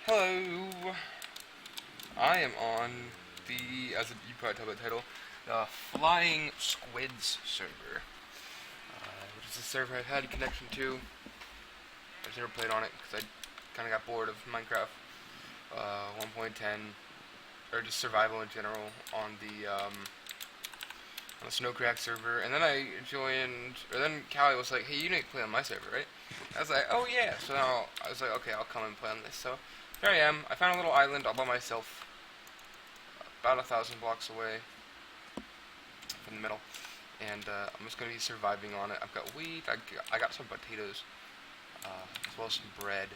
Hello, I am on the, as you probably tell by the title, the Flying Squids server, which is a server I've had a connection to. I've never played on it because I kind of got bored of Minecraft 1.10, or just survival in general on the Snowcrack server. And then I joined, or then Callie was like, "Hey, you need to play on my server, right?" I was like, "Oh yeah." So now I was like, "Okay, I'll come and play on this." So here I am. I found a little island all by myself, about 1,000 blocks away from the middle, and I'm just gonna be surviving on it. I've got wheat. I got some potatoes, as well as some bread.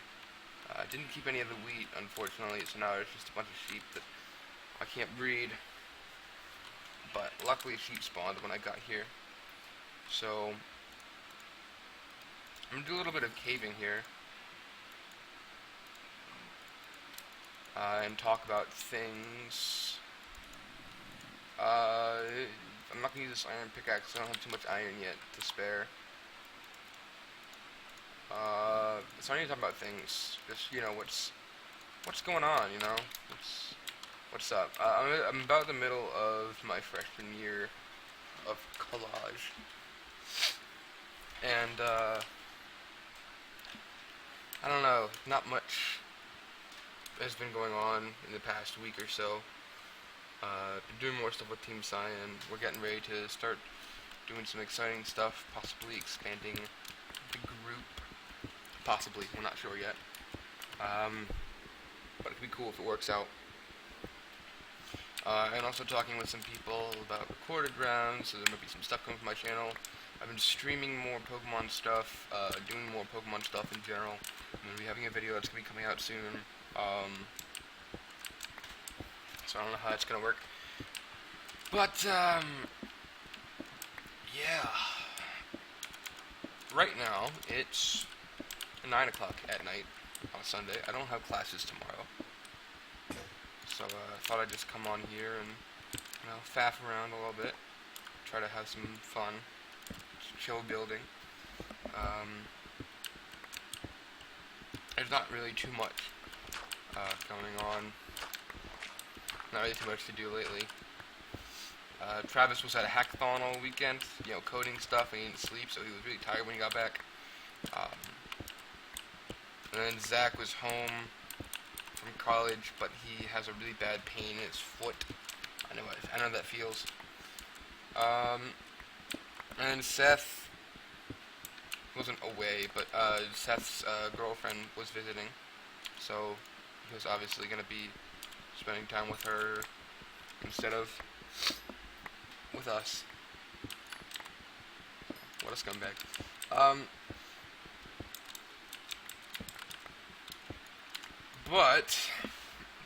I didn't keep any of the wheat, unfortunately, so now it's just a bunch of sheep that I can't breed. But luckily, sheep spawned when I got here. So I'm gonna do a little bit of caving here, and talk about things. I'm not gonna use this iron pickaxe. I don't have too much iron yet to spare. So I need to talk about things. Just what's going on. What's up. I'm about the middle of my freshman year of college, and I don't know. Not much has been going on in the past week or so. Been doing more stuff with Team Cyan. We're getting ready to start doing some exciting stuff, possibly expanding the group. Possibly, we're not sure yet. But it'd be cool if it works out. And also talking with some people about recorded rounds, so there might be some stuff coming from my channel. I've been streaming more Pokemon stuff, doing more Pokemon stuff in general. I'm going to be having a video that's going to be coming out soon. So I don't know how it's going to work. But, yeah. Right now, it's 9 o'clock at night on Sunday. I don't have classes tomorrow. So I thought I'd just come on here and, faff around a little bit. Try to have some fun. Just chill building. There's not really too much going on. Not really too much to do lately. Travis was at a hackathon all weekend, coding stuff, and he didn't sleep, so he was really tired when he got back. And then Zach was home from college, but he has a really bad pain in his foot. I know how that feels. And Seth wasn't away, but Seth's girlfriend was visiting, so he was obviously going to be spending time with her instead of with us. What a scumbag. But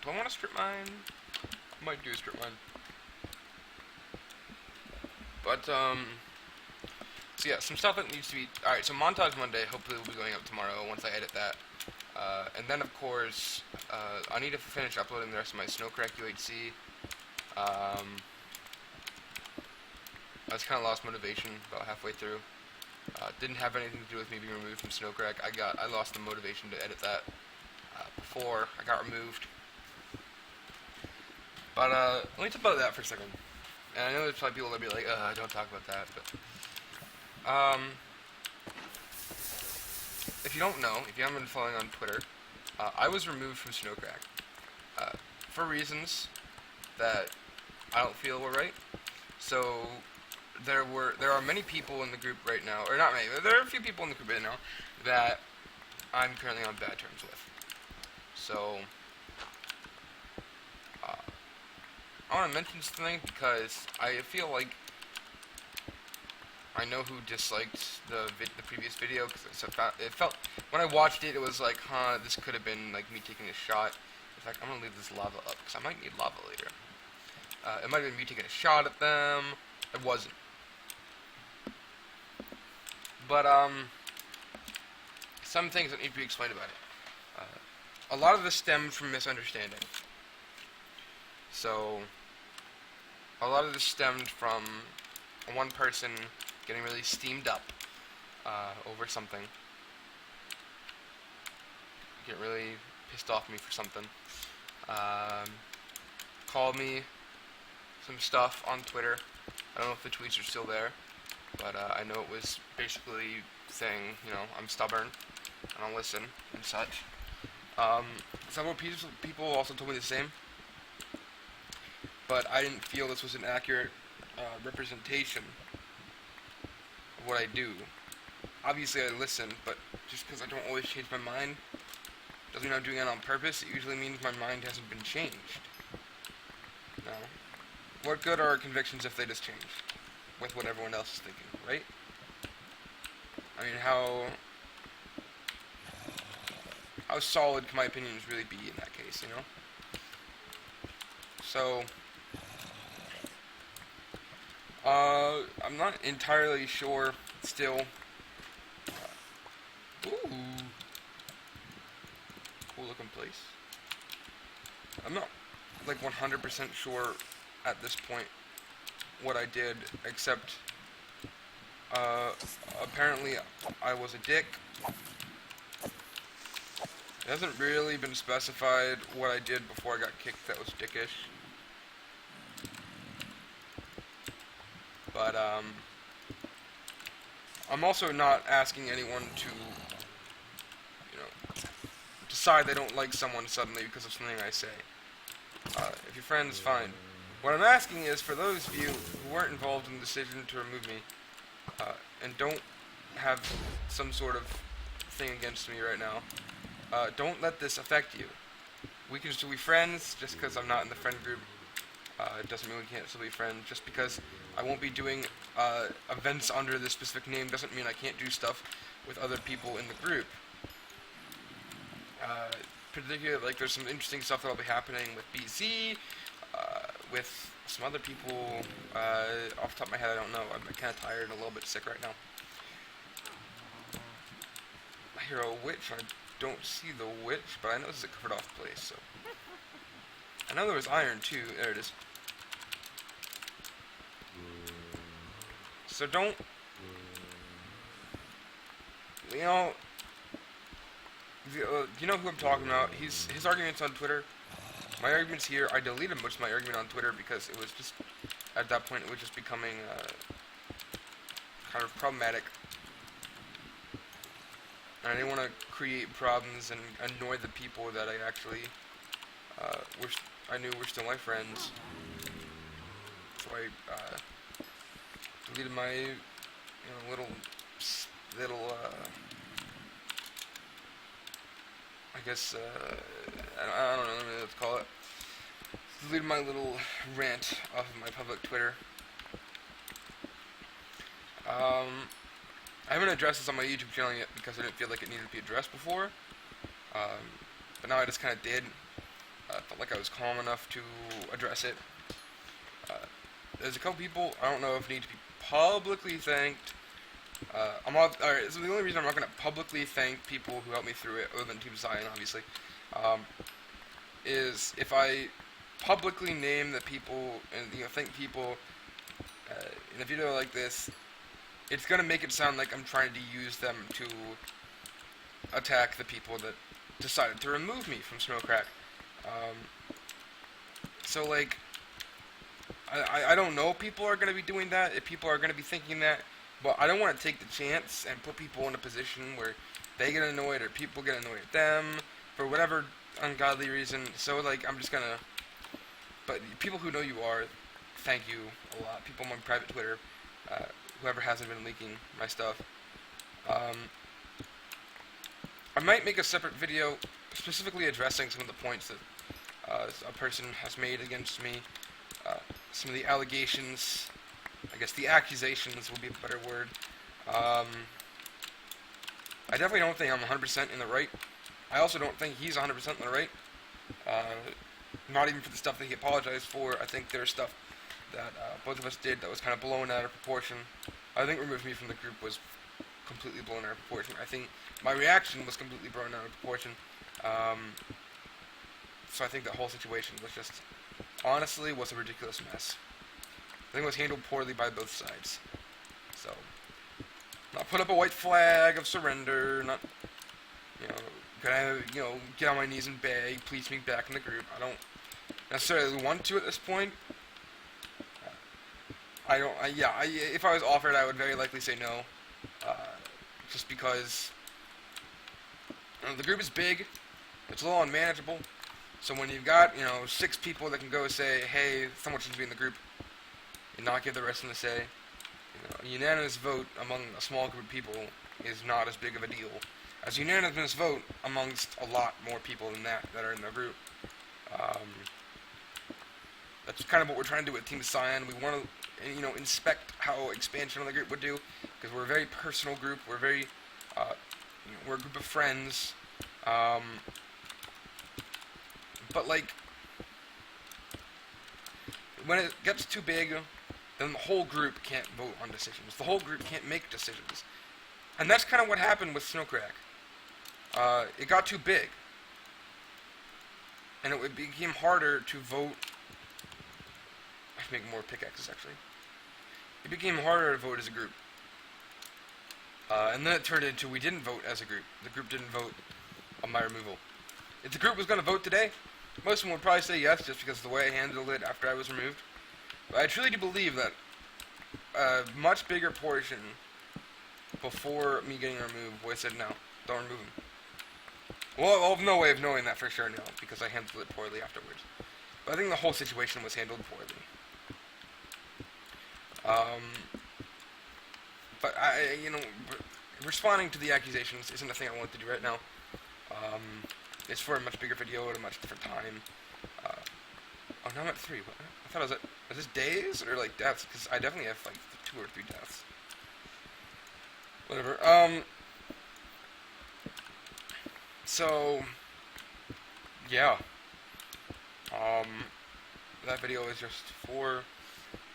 do I want to strip mine? I might do a strip mine. But so yeah, some stuff that needs to be. Alright, so Montage Monday hopefully will be going up tomorrow once I edit that. And then of course, I need to finish uploading the rest of my Snowcrack UHC. I just kind of lost motivation about halfway through. Didn't have anything to do with me being removed from Snowcrack. I lost the motivation to edit that before I got removed. But let me talk about that for a second. And I know there's probably people that be like, don't talk about that, but if you don't know, if you haven't been following on Twitter, I was removed from Snowcrack for reasons that I don't feel were right. So there are many people in the group right now, or not many, but there are a few people in the group right now that I'm currently on bad terms with. So I want to mention something because I feel like I know who disliked the previous video, because it felt, when I watched it, it was like, this could have been like me taking a shot. In fact, I'm gonna leave this lava up because I might need lava later. It might have been me taking a shot at them. It wasn't. But some things that need to be explained about it. A lot of this stemmed from misunderstanding. So a lot of this stemmed from one person getting really steamed up over something. Get really pissed off me for something. Um, Called me some stuff on Twitter. I don't know if the tweets are still there, but I know it was basically saying, I'm stubborn, I don't listen, and such. Several people also told me the same, but I didn't feel this was an accurate representation of what I do. Obviously I listen, but just because I don't always change my mind doesn't mean I'm doing it on purpose. It usually means my mind hasn't been changed. No. What good are our convictions if they just change with what everyone else is thinking, right? I mean, how solid can my opinions really be in that case, So, I'm not entirely sure still. Ooh. Cool looking place. I'm not, like, 100% sure at this point what I did, except, apparently I was a dick. It hasn't really been specified what I did before I got kicked that was dickish. But, I'm also not asking anyone to, decide they don't like someone suddenly because of something I say. If you're friends, fine. What I'm asking is for those of you who weren't involved in the decision to remove me, and don't have some sort of thing against me right now, don't let this affect you. We can still be friends. Just because I'm not in the friend group doesn't mean we can't still be friends. Just because I won't be doing events under this specific name doesn't mean I can't do stuff with other people in the group. Particularly, like, there's some interesting stuff that'll be happening with BZ, with some other people. Off the top of my head, I don't know. I'm kind of tired and a little bit sick right now. I hear a witch. I don't see the witch, but I know this is a covered off place, so. I know there was iron too. There it is. So don't, you know who I'm talking about. His arguments on Twitter, my arguments here, I deleted most of my argument on Twitter because it was just, at that point, it was just becoming kind of problematic. And I didn't want to create problems and annoy the people that I actually I knew were still my friends. So I deleted my little I guess I don't know what to call it. Deleted my little rant off of my public Twitter. I haven't addressed this on my YouTube channel yet because I didn't feel like it needed to be addressed before. But now I just kind of did. I felt like I was calm enough to address it. There's a couple people I don't know if need to be publicly thanked. Alright, so the only reason I'm not going to publicly thank people who helped me through it, other than Team Zion, obviously, is if I publicly name the people and thank people in a video like this, it's going to make it sound like I'm trying to use them to attack the people that decided to remove me from Snowcrack. So, like, I don't know if people are going to be doing that, if people are going to be thinking that, but I don't want to take the chance and put people in a position where they get annoyed or people get annoyed at them for whatever ungodly reason. So, like, I'm just going to... But people who know you are, thank you a lot. People on my private Twitter, whoever hasn't been leaking my stuff. I might make a separate video specifically addressing some of the points that a person has made against me. Some of the allegations, I guess the accusations will be a better word. I definitely don't think I'm 100% in the right. I also don't think he's 100% in the right. Not even for the stuff that he apologized for. I think there's stuff that both of us did that was kind of blown out of proportion. I think removing me from the group was completely blown out of proportion. I think my reaction was completely blown out of proportion. So I think that whole situation was just, honestly, was a ridiculous mess. I think it was handled poorly by both sides. So, not put up a white flag of surrender, not, Could I, get on my knees and beg, please me back in the group? I don't necessarily want to at this point. If I was offered, I would very likely say no. Just because the group is big, it's a little unmanageable. So when you've got, 6 people that can go say, hey, someone should be in the group, and not give the rest of them a say, a unanimous vote among a small group of people is not as big of a deal as a unanimous vote amongst a lot more people than that are in the group. That's kind of what we're trying to do with Team Cyan. We want to, inspect how expansion of the group would do, because we're a very personal group. We're very, we're a group of friends. But like, when it gets too big, then the whole group can't vote on decisions. The whole group can't make decisions. And that's kind of what happened with Snowcrack. It got too big. And it became harder to vote. I should make more pickaxes, actually. It became harder to vote as a group. And then it turned into we didn't vote as a group. The group didn't vote on my removal. If the group was going to vote today, most of them would probably say yes, just because of the way I handled it after I was removed. But I truly do believe that a much bigger portion before me getting removed would have said no, don't remove him. Well, I have no way of knowing that for sure now, because I handled it poorly afterwards. But I think the whole situation was handled poorly. But responding to the accusations isn't a thing I want to do right now. It's for a much bigger video at a much different time. Oh, now I'm at 3. What? I thought I was at... Is this days or, like, deaths? Because I definitely have, like, 2 or 3 deaths. Whatever. So... Yeah. That video is just for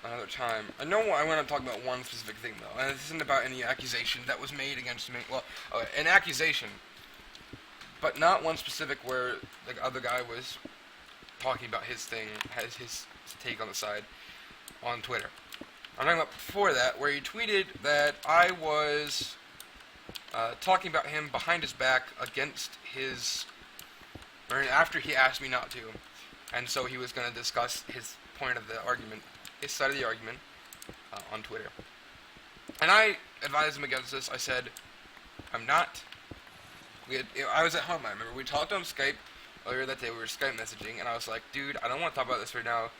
another time. I know I want to talk about one specific thing, though. And this isn't about any accusation that was made against me. Well, an accusation... But not one specific where the other guy was talking about his thing, has his take on the side on Twitter. I'm talking about before that, where he tweeted that I was talking about him behind his back against his, or after he asked me not to. And so he was going to discuss his point of the argument, his side of the argument, on Twitter. And I advised him against this. I said, I'm not. I was at home, I remember. We talked on Skype earlier that day. We were Skype messaging, and I was like, dude, I don't want to talk about this right now.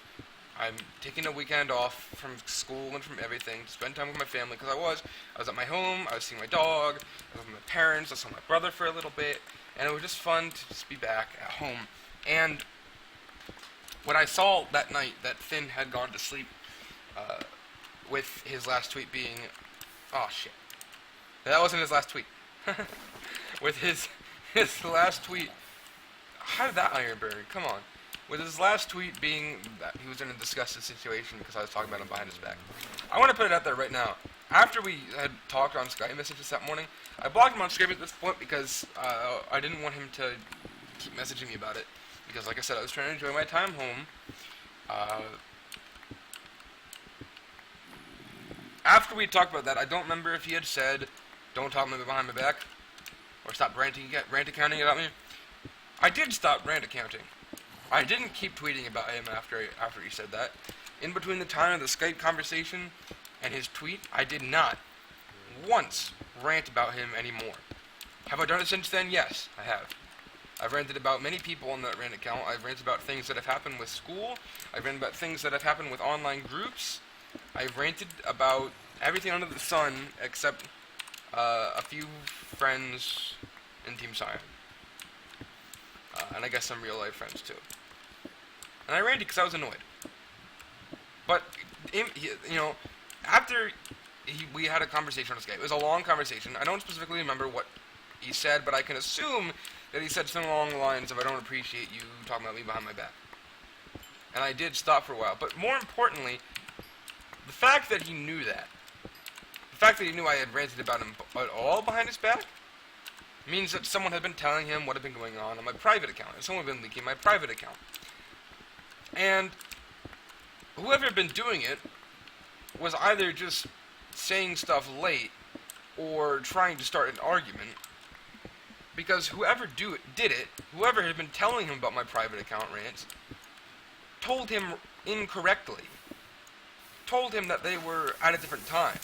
I'm taking a weekend off from school and from everything to spend time with my family, because I was at my home, I was seeing my dog, I was with my parents, I saw my brother for a little bit, and it was just fun to just be back at home. And when I saw that night that Finn had gone to sleep, with his last tweet being, oh shit, that wasn't his last tweet. With his last tweet, how did that iron burn? Come on. With his last tweet being that he was going to discuss the situation because I was talking about him behind his back. I want to put it out there right now. After we had talked on Skype messages that morning, I blocked him on Skype at this point because I didn't want him to keep messaging me about it. Because like I said, I was trying to enjoy my time home. After we talked about that, I don't remember if he had said, don't talk to me behind my back, or stop rant accounting about me. I did stop rant accounting. I didn't keep tweeting about him after he said that. In between the time of the Skype conversation and his tweet, I did not once rant about him anymore. Have I done it since then? Yes, I have. I've ranted about many people on that rant account. I've ranted about things that have happened with school. I've ranted about things that have happened with online groups. I've ranted about everything under the sun except a few friends in Team Cyan. And I guess some real life friends too. And I ranted because I was annoyed. But, after we had a conversation on Skype, it was a long conversation. I don't specifically remember what he said, but I can assume that he said something along the lines of, I don't appreciate you talking about me behind my back. And I did stop for a while. But more importantly, the fact that he knew that, the fact that he knew I had ranted about him at all behind his back, means that someone had been telling him what had been going on my private account. And someone had been leaking my private account. And whoever had been doing it was either just saying stuff late or trying to start an argument. Because whoever did it, whoever had been telling him about my private account rants, told him incorrectly. Told him that they were at a different time.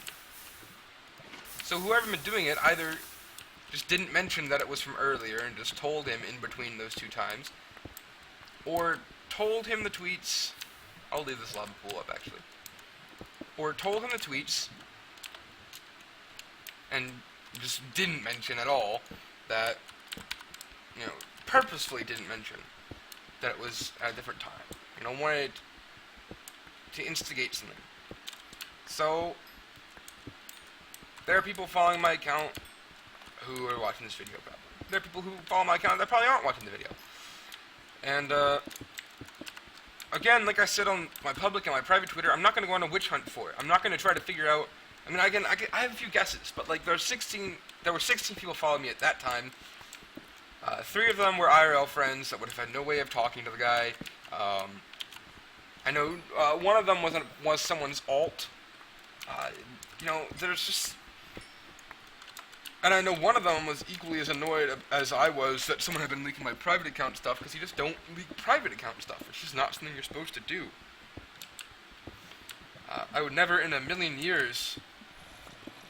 So whoever had been doing it either just didn't mention that it was from earlier and just told him in between those two times, or told him the tweets. I'll leave this lava pool up actually. Or told him the tweets and just didn't mention at all that, purposefully didn't mention that it was at a different time. Wanted to instigate something. So, there are people following my account who are watching this video probably. There are people who follow my account that probably aren't watching the video. And, again, like I said on my public and my private Twitter, I'm not going to go on a witch hunt for it. I'm not going to try to figure out. I mean, I have a few guesses, but like there were 16 people following me at that time. 3 of them were IRL friends that would have had no way of talking to the guy. I know one of them was someone's alt. There's just, and I know one of them was equally as annoyed as I was that someone had been leaking my private account stuff, because you just don't leak private account stuff. It's just not something you're supposed to do. I would never in a million years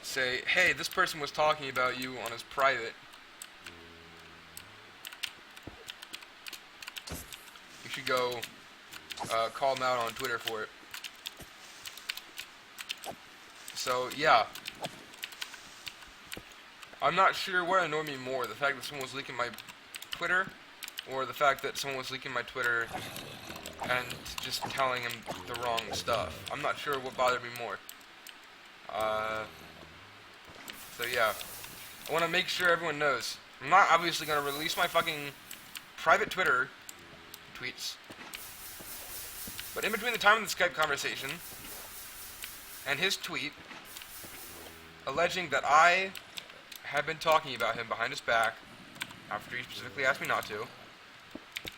say, hey, this person was talking about you on his private. You should go call him out on Twitter for it. So, yeah. I'm not sure what annoyed me more, the fact that someone was leaking my Twitter, or the fact that someone was leaking my Twitter and just telling him the wrong stuff. I'm not sure what bothered me more. So yeah. I want to make sure everyone knows. I'm not obviously going to release my fucking private Twitter tweets. But in between the time of the Skype conversation and his tweet alleging that I had been talking about him behind his back after he specifically asked me not to,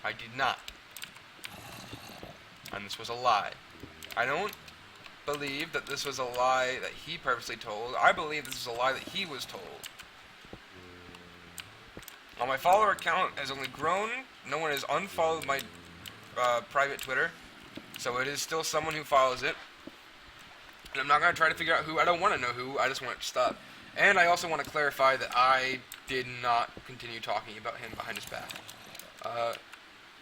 I did not. And this was a lie. I don't believe that this was a lie that he purposely told. I believe this is a lie that he was told. While my follower count has only grown, no one has unfollowed my private Twitter, so it is still someone who follows it. And I'm not going to try to figure out who. I don't want to know who. I just want it to stop. And I also want to clarify that I did not continue talking about him behind his back.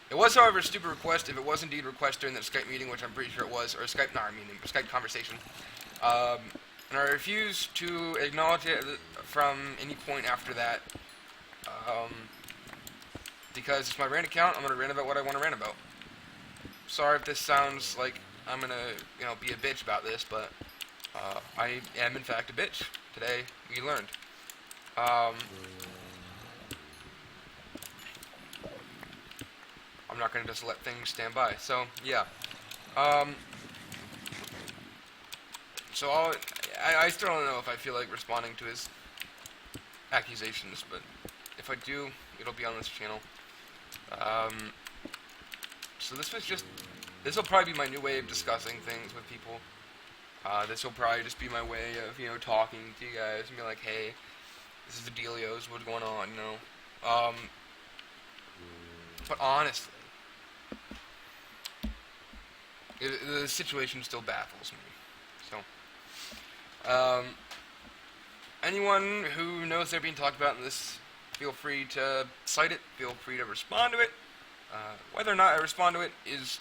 It was, however, a stupid request, if it was indeed a request during that Skype meeting, which I'm pretty sure it was, or a Skype conversation. And I refuse to acknowledge it from any point after that, because it's my rant account. I'm going to rant about what I want to rant about. Sorry if this sounds like I'm going to, be a bitch about this, but I am, in fact, a bitch. Today, we learned. I'm not going to just let things stand by. So, yeah. So I still don't know if I feel like responding to his accusations, but if I do, it'll be on this channel. So this will probably be my new way of discussing things with people. This will probably just be my way of, talking to you guys and be like, hey, this is the dealios, what's going on, But honestly, the situation still baffles me. So, anyone who knows they're being talked about in this, feel free to cite it, feel free to respond to it. Whether or not I respond to it is,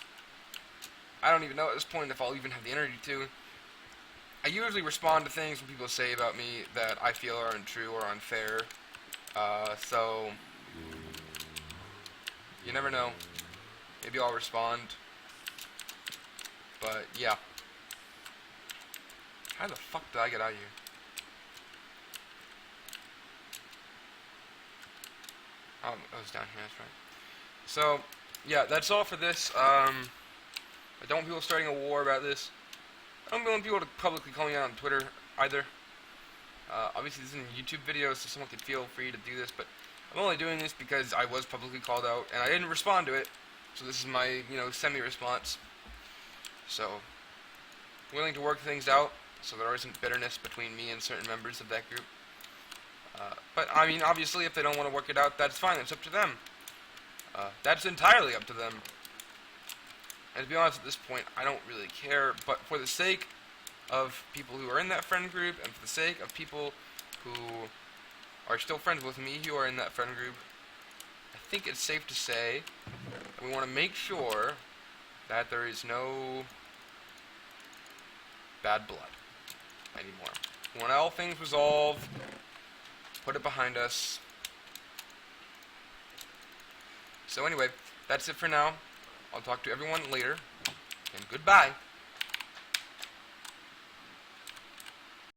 I don't even know at this point if I'll even have the energy to. I usually respond to things when people say about me that I feel are untrue or unfair. So, you never know. Maybe I'll respond. But, yeah. How the fuck did I get out of here? Oh, it was down here, that's right. So, yeah, that's all for this. I don't want people starting a war about this. I don't want people to publicly call me out on Twitter, either. Obviously, this isn't a YouTube video, so someone could feel free to do this, but I'm only doing this because I was publicly called out, and I didn't respond to it, so this is my, semi-response. So, willing to work things out, so there isn't bitterness between me and certain members of that group. But, I mean, obviously, if they don't want to work it out, that's fine. It's up to them. That's entirely up to them. And to be honest, at this point, I don't really care. But for the sake of people who are in that friend group, and for the sake of people who are still friends with me who are in that friend group, I think it's safe to say that we want to make sure that there is no bad blood anymore. We want all things resolved, put it behind us. So anyway, that's it for now. I'll talk to everyone later, and goodbye.